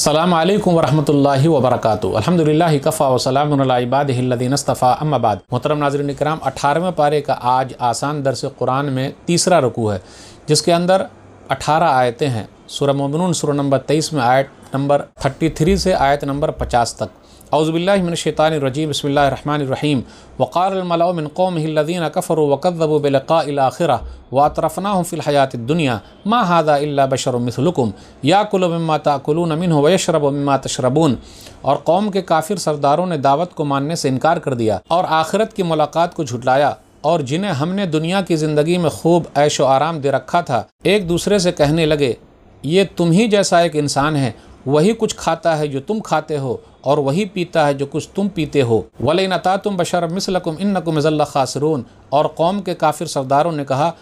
अस्सलामु अलैकुम वरहमतुल्लाहि वबरकातुहू। अल्हम्दुलिल्लाहि कफ़ा व सलामुन अला इबादिहिल्लज़ीना इस्तफ़ा अम्मा बाद। मोहतरम नाज़रीन इकराम, 18वें पारे का आज आसान दर्स कुरान में तीसरा रुकू है, जिसके अंदर 18 आयतें हैं। सूरह मोमिनून सूरह नंबर 23 में आयत नंबर 33 से आयत नंबर 50 तक। औज़ु बिल्लाहि मिनश शैतानिर रजीम, बिस्मिल्लाहिर रहमानिर रहीम। वक़ालल मलअउ मिन क़ौमिहि अल्लज़ीना कफ़रू वकज़्ज़बू बिलिक़ाइल आख़िरह वअतरफ़नाहुम फ़िल हयातिद दुनिया मा हाज़ा इल्ला बशरुम मिस्लुकुम याकुलु मिम्मा ताकुलून मिन्हु वयशरबु मिम्मा तशरबून। और कौम के काफिर सरदारों ने दावत को मानने से इनकार कर दिया और आखिरत की मुलाकात को झुटलाया, और जिन्हें हमने दुनिया की ज़िंदगी में खूब ऐशो आराम दे रखा था, एक दूसरे से कहने लगे, ये तुम ही जैसा एक इंसान है, वही कुछ खाता है जो तुम खाते हो और वही पीता है जो कुछ तुम पीते हो। वलइन अतातुम बशरम मिस्लकुम इन्नकुम इज़ल खासिरून। और कौम के काफिर सरदारों ने कहा,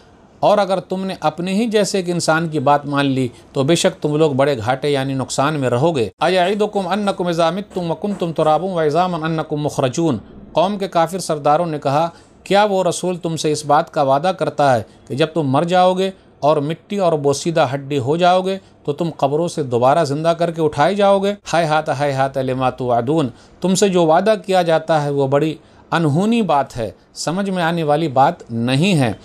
और अगर तुमने अपने ही जैसे एक इंसान की बात मान ली तो बेशक तुम लोग बड़े घाटे यानी नुकसान में रहोगे। अयइदुकुम अन्नकुम इज़ा मित्तुम व कुंतुम तुराबुन व इज़ामन अन्नकुम मुखरजून। कौम के काफिर सरदारों ने कहा, क्या वो रसूल तुमसे इस बात का वादा करता है कि जब तुम मर जाओगे और मिट्टी और बोसीदा हड्डी हो जाओगे तो तुम कब्रों से दोबारा ज़िंदा करके उठाए जाओगे। हाय हात लिमा तुअदून। तुमसे जो वादा किया जाता है वो बड़ी अनहोनी बात है, समझ में आने वाली बात नहीं है।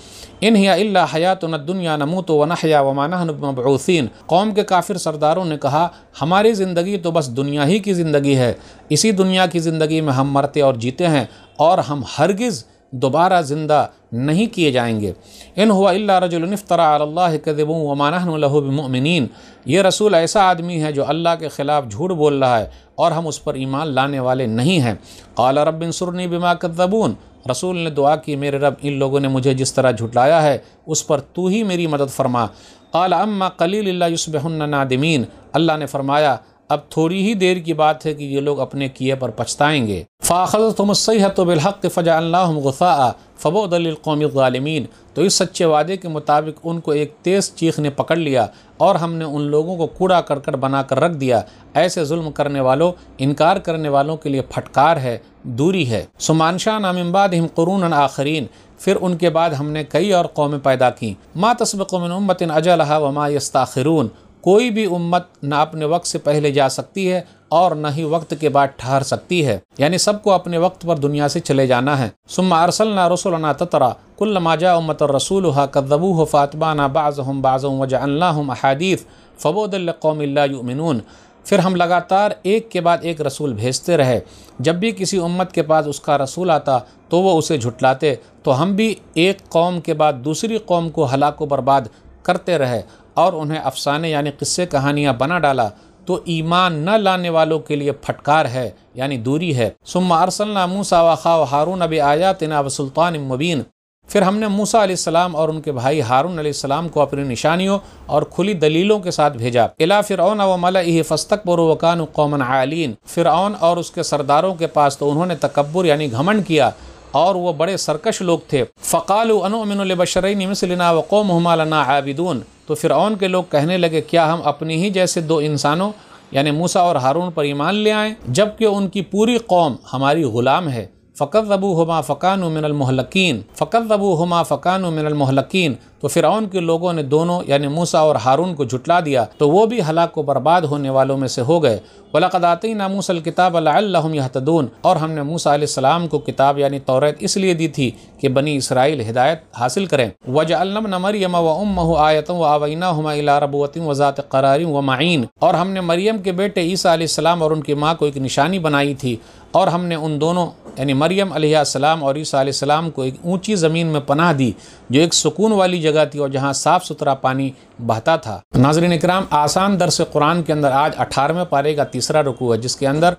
इन हिया इल्ला हयातुन दुनिया नमूतु व नहया व मा नहनु बिमबऊसीन। कौम के काफिर सरदारों ने कहा, हमारी ज़िंदगी तो बस दुनिया ही की ज़िंदगी है, इसी दुनिया की ज़िंदगी में हम मरते और जीते हैं और हम हरगिज़ दोबारा ज़िंदा नहीं किए जाएंगे। इन हुआ इल्ला रजुलन इफ्तरा अलल्लाहि कज़िबन व मा नहनु लहु बिमुमिनीन। ये रसूल ऐसा आदमी है जो अल्लाह के ख़िलाफ़ झूठ बोल रहा है और हम उस पर ईमान लाने वाले नहीं हैं। क़ाल रब्बिन्सुरनी बिमा कज़्ज़बून। रसूल ने दुआ की, मेरे रब, इन लोगों ने मुझे जिस तरह झुटलाया है उस पर तू ही मेरी मदद फरमा। क़ाल अम्मा क़लीलिल्ला युस्बिहुन्ना नादिमीन। अल्लाह ने फरमाया, अब थोड़ी ही देर की बात है कि ये लोग अपने किए पर पछताएंगे। फ़अख़ज़तहुमुस्सैहतु बिलहक़्क़ि फ़जअलनाहुम गुसाअ फ़बुअदन लिलक़ौमिज़ ज़ालिमीन। तो इस सच्चे वादे के मुताबिक उनको एक तेज़ चीख ने पकड़ लिया और हमने उन लोगों को कूड़ा करकट बनाकर रख दिया। ऐसे जुल्म करने वालों, इनकार करने वालों के लिए फटकार है, दूरी है। सुमानशाना मिन बादिहिम क़ुरूनन आख़रीन। फिर उनके बाद हमने कई और कौमें पैदा की। मा तस्बिक़ु मिन उम्मतिन अजलहा व मा यस्ताख़िरून। कोई भी उम्मत न अपने वक्त से पहले जा सकती है और न ही वक्त के बाद ठहर सकती है, यानी सबको अपने वक्त पर दुनिया से चले जाना है। सुम्मा अरसलना रसूलना ततरा कुल्लमा जा उम्मतुर रसूलुहा कज़्ज़बूहु फ़अतबअना बअज़हुम बअज़न वजअलनाहुम अहादीस फ़बुअदन लिक़ौमिन ला युमिनून। फिर हम लगातार एक के बाद एक रसूल भेजते रहे। जब भी किसी उम्मत के पास उसका रसूल आता तो वो उसे झुटलाते, तो हम भी एक कौम के बाद दूसरी कौम को हलाक व बर्बाद करते रहे और उन्हें अफसाने यानी किस्से कहानियाँ बना डाला। तो ईमान न लाने वालों के लिए फटकार है, यानी दूरी है। सुम्मा अरसलना मूसा व अख़ाहु हारून बिआयातिना व सुल्तानिम मुबीन। फिर हमने मूसा अलैहिस्सलाम और उनके भाई हारून अलैहिस्सलाम को अपनी निशानियों और खुली दलीलों के साथ भेजा। इला फ़िरऔन व मलइहि फ़स्तकबरू व कानू क़ौमन आलीन। फ़िरऔन और उसके सरदारों के पास तो उन्होंने तकब्बुर यानी घमंड किया और वो बड़े सरकश लोग थे। फ़क़ालू अनुमिनु लिबशरैनि मिस्लिना व क़ौमुहुमा लना आबिदून। तो फ़िरऔन के लोग कहने लगे, क्या हम अपनी ही जैसे दो इंसानों यानी मूसा और हारून पर ईमान ले आएँ, जबकि उनकी पूरी कौम हमारी ग़ुलाम है। फ़कज़्ज़बूहुमा फ़कानू मिनल मुहलकीन। फ़कज़्ज़बूहुमा फ़कानू मिनल मुहलकीन। तो फ़िरऔन के लोगों ने दोनों यानी मूसा और हारून को झुटला दिया, तो वो भी हलाक व बर्बाद होने वालों में से हो गए। वलक़द आतैना मूसल किताब लअल्लहुम यहतदून। और हमने मूसा अलैहिस्सलाम को किताब यानी तौरात इसलिए दी थी कि बनी इसराइल हिदायत हासिल करें। वजअलना इब्न मरियम व उम्महु आयतन व आवैनाहुमा इला रबवतिन व ज़ाति क़रारिन व मईन। और हमने मरियम के बेटे ईसा अलैहिस्सलाम और उनकी माँ को एक निशानी बनाई थी, और हमने उन दोनों यानी मरियम अलैहिस्सलाम और ईसा अलैहिस्सलाम को एक ऊंची ज़मीन में पनाह दी जो एक सुकून वाली जगह थी और जहाँ साफ़ सुथरा पानी बहता था। नाज़रीन इकराम, आसान दर्स कुरान के अंदर आज 18वें पारे का तीसरा रुकू है, जिसके अंदर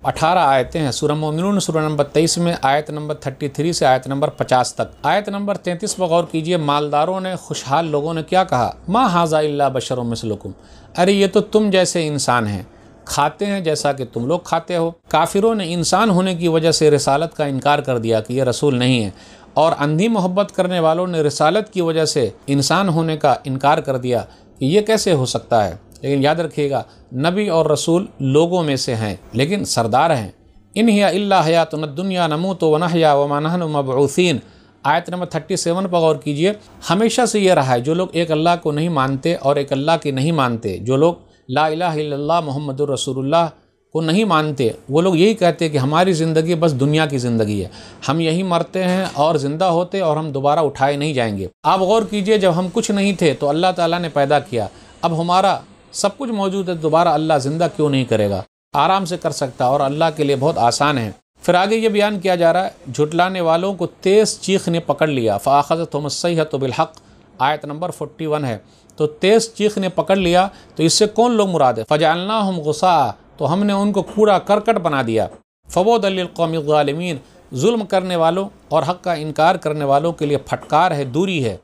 18 आयतें हैं। सूरह मोमिनून सूरह नंबर 23 में आयत नंबर 33 से आयत नंबर 50 तक। आयत नंबर 33 पर गौर कीजिए। मालदारों ने, खुशहाल लोगों ने क्या कहा? मा हाज़ा इल्ला बशरुम मिस्लुकुम। अरे ये तो तुम जैसे इंसान हैं, खाते हैं जैसा कि तुम लोग खाते हो। काफिरों ने इंसान होने की वजह से रिसालत का इनकार कर दिया कि ये रसूल नहीं है, और अंधी मोहब्बत करने वालों ने रिसालत की वजह से इंसान होने का इनकार कर दिया कि ये कैसे हो सकता है। लेकिन याद रखिएगा, नबी और रसूल लोगों में से हैं लेकिन सरदार हैं। इन हिया इल्ला हयातुन दुनिया नमूतु व नहया व मा नहनु मबऊसीन। आयत नंबर 37 पर गौर कीजिए। हमेशा से ये रहा है, जो लोग एक अल्लाह को नहीं मानते और एक अल्लाह की नहीं मानते, जो लोग لا الہ الا اللہ محمد الرسول اللہ کو نہیں مانتے، وہ لوگ یہی کہتے ہیں کہ ہماری زندگی بس دنیا کی زندگی ہے، ہم یہی مرتے ہیں اور زندہ ہوتے اور ہم دوبارہ اٹھائے نہیں جائیں گے۔ آپ غور کیجئے، جب ہم کچھ نہیں تھے تو اللہ تعالیٰ نے پیدا کیا، اب ہمارا سب کچھ موجود ہے، دوبارہ اللہ زندہ کیوں نہیں کرے گا؟ آرام سے کر سکتا اور اللہ کے لیے بہت آسان ہے۔ پھر آگے یہ بیان کیا جا رہا ہے، جھٹلانے والوں کو تیز چیخ نے پکڑ لیا، فَأَخَذَتْهُمُ الصَّيْحَةُ بِالْحَقِّ، آیت نمبر 41 ہے۔ تو تیز چیخ نے پکڑ لیا، تو اس سے کون لوگ مراد ہے؟ فَجَعَلْنَاهُمْ غُثَاءً، تو ہم نے ان کو کوڑا کرکٹ بنا دیا۔ فَبُعْدًا لِلْقَوْمِ الظَّالِمِينَ، ظلم کرنے والوں اور حق کا انکار کرنے والوں کے لیے پھٹکار ہے، دوری ہے۔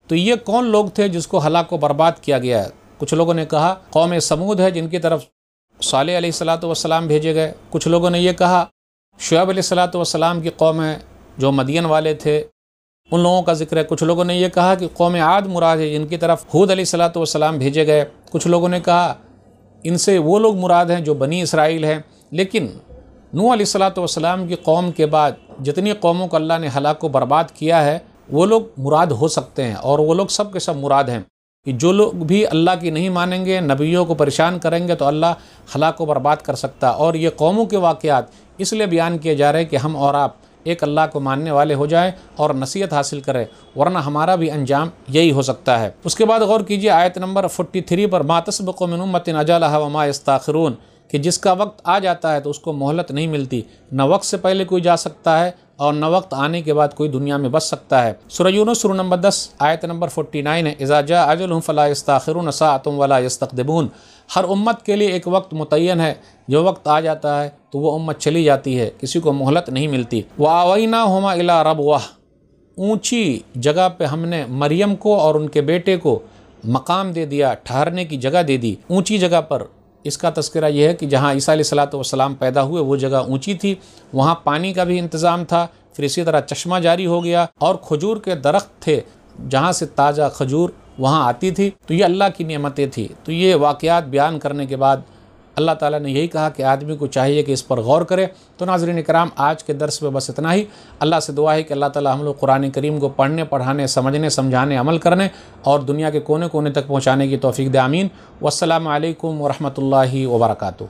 تو یہ کون لوگ تھے جس کو ہلاک و برباد کیا گیا ہے؟ کچھ لوگوں نے کہا قوم سمود ہے، جن کی طرف صالح علیہ السلام بھیجے گئے۔ کچھ لوگوں نے یہ کہا شعیب علیہ السلام کی قوم ہے جو مدین والے تھے، ان لوگوں کا ذکر ہے۔ کچھ لوگوں نے یہ کہا کہ قوم عاد مراد ہے، جن کی طرف ہود علیہ السلام بھیجے گئے۔ کچھ لوگوں نے کہا ان سے وہ لوگ مراد ہیں جو بنی اسرائیل ہیں۔ لیکن نوح علیہ السلام کی قوم کے بعد جتنی قوموں کو اللہ نے ہلاک و برباد کیا ہے، وہ لوگ مراد ہو سکتے ہیں، اور وہ لوگ سب کے سب مراد ہیں کہ جو لوگ بھی اللہ کی نہیں مانیں گے، نبیوں کو پریشان کریں گے، تو اللہ ہلاک و برباد کر سکتا۔ اور یہ قوموں کے واقعات اس لیے بیان کیے جا رہے ہیں کہ ہم اور آپ ایک اللہ کو ماننے والے ہو جائیں اور نصیحت حاصل کریں، ورنہ ہمارا بھی انجام یہی ہو سکتا ہے۔ اس کے بعد غور کیجئے آیت نمبر 43 پر، ما تسبق من امۃ اجلھا وما یستاخرون، کہ جس کا وقت آ جاتا ہے تو اس کو مہلت نہیں ملتی، نہ وقت سے پہلے کوئی جا سکتا ہے اور نہ وقت آنے کے بعد کوئی دنیا میں بچ سکتا ہے۔ سورہ یونس سورہ نمبر 10 آیت نمبر 49 ہے، اذا جاء اجلھم فلا یستاخرون ساعۃ ولا یستقدمون، ہر امت کے لیے ایک وقت متعین ہے، جو وقت آ جاتا ہے تو وہ امت چلی جاتی ہے، کسی کو مہلت نہیں ملتی۔ وآویناہما الی ربوۃ، اونچی جگہ پہ ہم نے مریم کو اور ان کے بیٹے کو مقام دے دیا، ٹھہرنے کی جگہ دے دی۔ اونچی جگہ پر اس کا تذکرہ یہ ہے کہ جہاں عیسیٰ علیہ السلام پیدا ہوئے وہ جگہ اونچی تھی، وہاں پانی کا بھی انتظام تھا، پھر اسی طرح چشمہ جاری ہو گیا، اور کھجور کے درخت تھے جہاں سے تازہ کھجور وہاں آتی تھی۔ تو یہ اللہ کی نعمتیں تھیں۔ تو یہ واقعات بیان کرنے کے بعد اللہ تعالیٰ نے یہی کہا کہ آدمی کو چاہیے کہ اس پر غور کرے۔ تو ناظرین کرام، آج کے درس میں بس اتنا ہی۔ اللہ سے دعا ہے کہ اللہ تعالیٰ ہم لوگ قرآن کریم کو پڑھنے، پڑھانے، سمجھنے، سمجھانے، عمل کرنے اور دنیا کے کونے کونے تک پہنچانے کی توفیق دے، آمین۔ والسلام علیکم ورحمۃ اللہ وبرکاتہ۔